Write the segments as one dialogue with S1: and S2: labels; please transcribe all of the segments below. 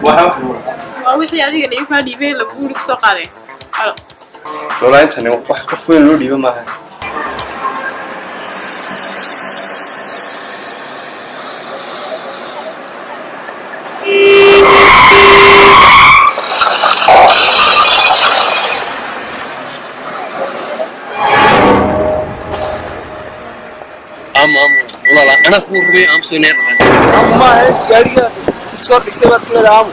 S1: ووحي هذه اللي يفعل يبين لبقول بسوق عليه. حلو.
S2: والله أنت أنا وقف وين لودي بما
S3: والله أنا أخوي ربي أم سنير
S2: ما أنت قاعد تسوق كتابات كل العام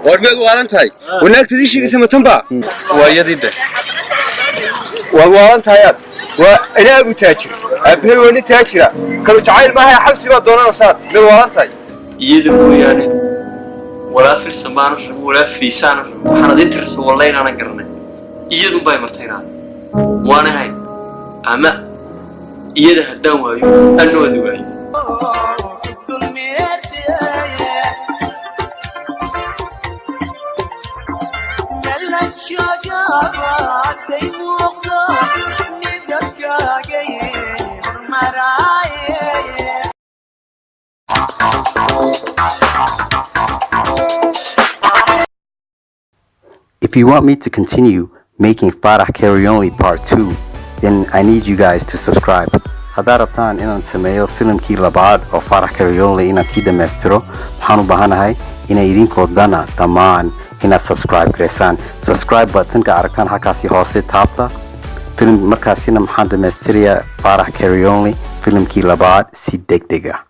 S3: ورميد والنتاي وناك تديشي اسمه تنبا
S2: ويديده والله وأنا أبو تاجر أبي وأنا تاجر كانوا تعايل معي حبسي ما دونا صار من والله
S3: يدمو يعني ولا في السمان ولا في سان وحنا ديترس والله أنا قرني يدم باي مرتين وأنا هاي أما يده هدام وايو أنو ذواي
S4: If you want me to continue making Farah Carry Only Part 2, then I need you guys to subscribe. Haddaad rabtaan inaan sameeyo filimkii labaad oo Farah Carry Only inaan sii dhammaystiro, waxaan u baahanahay inay idinkoo dana dhammaan inaad subscribe gareysaan. Subscribe buttonka aragtaan halkaasi hoose taabta. Film markaasina maxaan dhammaystirayaa Farah Carry Only filimkii labaad si degdeg ah.